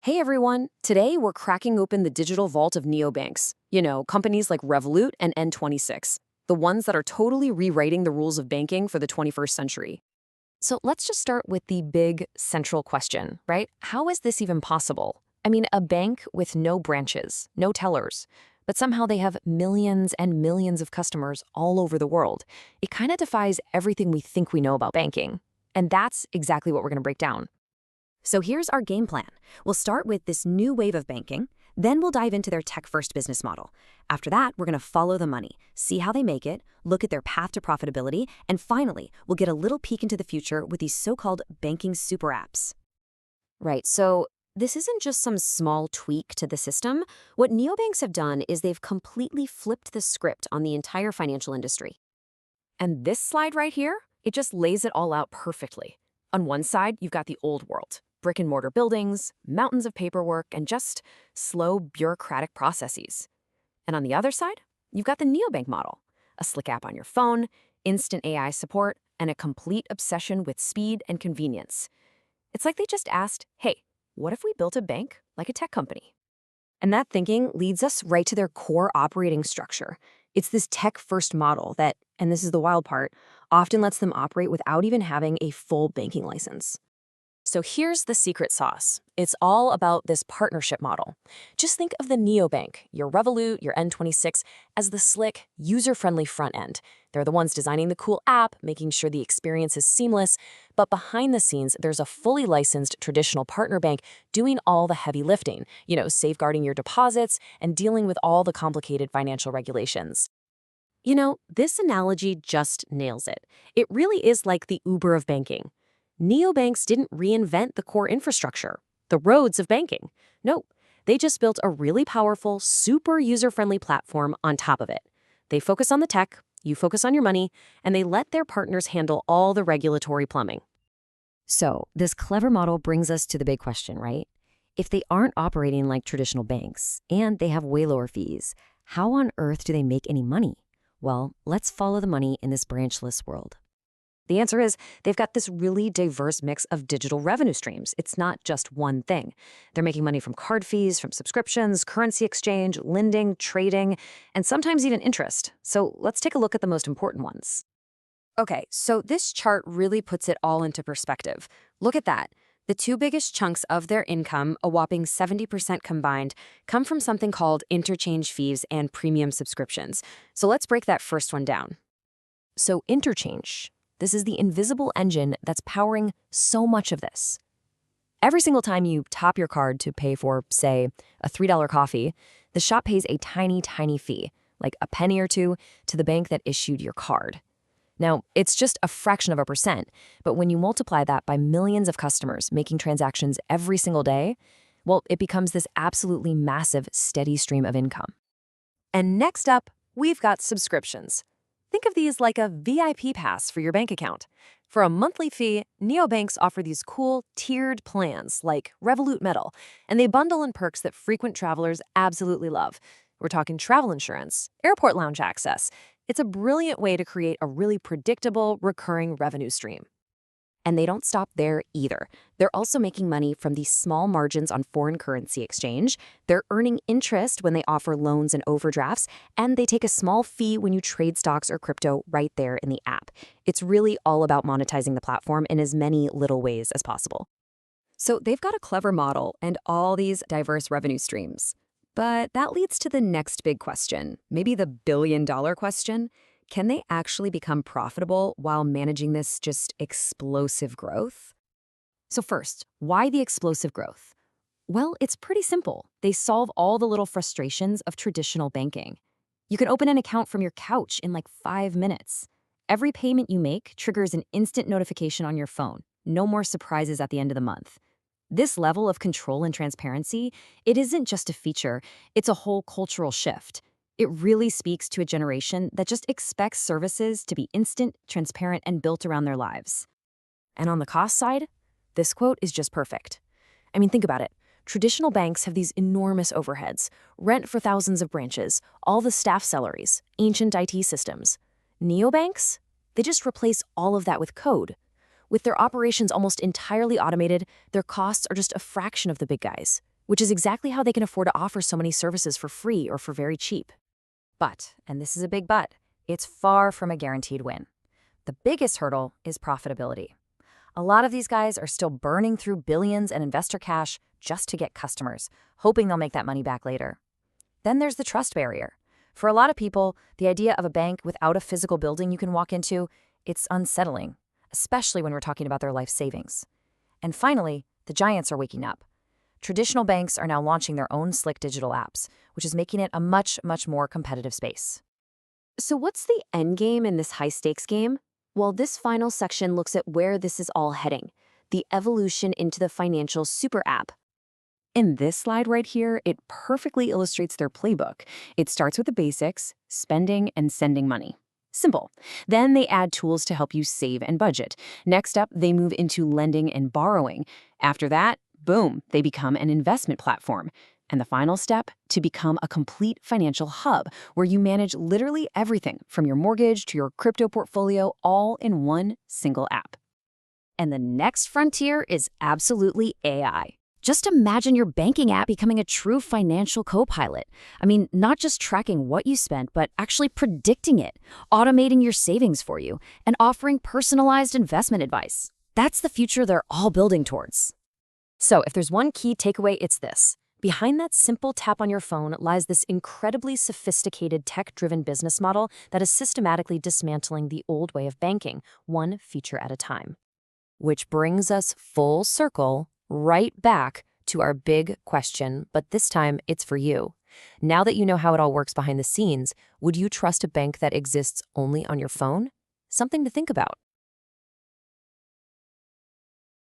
Hey everyone! Today we're cracking open the digital vault of neobanks. Companies like Revolut and N26, the ones that are totally rewriting the rules of banking for the 21st century. So let's just start with the big central question, right? How is this even possible? I mean, a bank with no branches, no tellers, but somehow they have millions and millions of customers all over the world. It kind of defies everything we think we know about banking. And that's exactly what we're going to break down. So here's our game plan. We'll start with this new wave of banking, then we'll dive into their tech-first business model. After that, we're going to follow the money, see how they make it, look at their path to profitability, and finally, we'll get a little peek into the future with these so-called banking super apps. Right, so this isn't just some small tweak to the system. What neobanks have done is they've completely flipped the script on the entire financial industry. And this slide right here, it just lays it all out perfectly. On one side, you've got the old world, brick and mortar buildings, mountains of paperwork, and just slow bureaucratic processes. And on the other side, you've got the neobank model, a slick app on your phone, instant AI support, and a complete obsession with speed and convenience. It's like they just asked, hey, what if we built a bank like a tech company? And that thinking leads us right to their core operating structure. It's this tech-first model that, and this is the wild part, often lets them operate without even having a full banking license. So here's the secret sauce. It's all about this partnership model. Just think of the neobank, your Revolut, your N26, as the slick, user-friendly front end. They're the ones designing the cool app, making sure the experience is seamless. But behind the scenes, there's a fully licensed traditional partner bank doing all the heavy lifting, safeguarding your deposits and dealing with all the complicated financial regulations. This analogy just nails it. It really is like the Uber of banking. Neobanks didn't reinvent the core infrastructure, the roads of banking. No, they just built a really powerful, super user-friendly platform on top of it. They focus on the tech, you focus on your money, and they let their partners handle all the regulatory plumbing. So this clever model brings us to the big question, right? If they aren't operating like traditional banks, and they have way lower fees, how on earth do they make any money? Well, let's follow the money in this branchless world. The answer is they've got this really diverse mix of digital revenue streams. It's not just one thing. They're making money from card fees, from subscriptions, currency exchange, lending, trading, and sometimes even interest. So let's take a look at the most important ones. Okay, so this chart really puts it all into perspective. Look at that. The two biggest chunks of their income, a whopping 70% combined, come from something called interchange fees and premium subscriptions. So let's break that first one down. So interchange. This is the invisible engine that's powering so much of this. Every single time you tap your card to pay for, say, a $3 coffee, the shop pays a tiny, tiny fee, like a penny or two, to the bank that issued your card. Now, it's just a fraction of a percent, but when you multiply that by millions of customers making transactions every single day, well, it becomes this absolutely massive, steady stream of income. And next up, we've got subscriptions. Think of these like a VIP pass for your bank account. For a monthly fee, neobanks offer these cool, tiered plans like Revolut Metal, and they bundle in perks that frequent travelers absolutely love. We're talking travel insurance, airport lounge access. It's a brilliant way to create a really predictable, recurring revenue stream. And they don't stop there either. They're also making money from these small margins on foreign currency exchange. They're earning interest when they offer loans and overdrafts, and they take a small fee when you trade stocks or crypto right there in the app. It's really all about monetizing the platform in as many little ways as possible. So they've got a clever model and all these diverse revenue streams. But that leads to the next big question, maybe the billion-dollar question. Can they actually become profitable while managing this just explosive growth? So first, why the explosive growth? Well, it's pretty simple. They solve all the little frustrations of traditional banking. You can open an account from your couch in like 5 minutes. Every payment you make triggers an instant notification on your phone. No more surprises at the end of the month. This level of control and transparency, it isn't just a feature, it's a whole cultural shift. It really speaks to a generation that just expects services to be instant, transparent, and built around their lives. And on the cost side, this quote is just perfect. I mean, think about it. Traditional banks have these enormous overheads, rent for thousands of branches, all the staff salaries, ancient IT systems. Neobanks? They just replace all of that with code. With their operations almost entirely automated, their costs are just a fraction of the big guys. which is exactly how they can afford to offer so many services for free or for very cheap. But, and this is a big but, it's far from a guaranteed win. The biggest hurdle is profitability. A lot of these guys are still burning through billions in investor cash just to get customers, hoping they'll make that money back later. Then there's the trust barrier. For a lot of people, the idea of a bank without a physical building you can walk into, it's unsettling, especially when we're talking about their life savings. And finally, the giants are waking up. Traditional banks are now launching their own slick digital apps, which is making it a much, much more competitive space. So what's the end game in this high-stakes game? Well, this final section looks at where this is all heading, the evolution into the financial super app. In this slide right here, it perfectly illustrates their playbook. It starts with the basics, spending and sending money. Simple. Then they add tools to help you save and budget. Next up, they move into lending and borrowing. After that, boom, they become an investment platform. And the final step, to become a complete financial hub where you manage literally everything from your mortgage to your crypto portfolio all in one single app. And the next frontier is absolutely AI. Just imagine your banking app becoming a true financial co-pilot. I mean, not just tracking what you spent, but actually predicting it, automating your savings for you, and offering personalized investment advice. That's the future they're all building towards. So if there's one key takeaway, it's this. Behind that simple tap on your phone lies this incredibly sophisticated tech-driven business model that is systematically dismantling the old way of banking, one feature at a time. Which brings us full circle right back to our big question, but this time it's for you. Now that you know how it all works behind the scenes, would you trust a bank that exists only on your phone? Something to think about.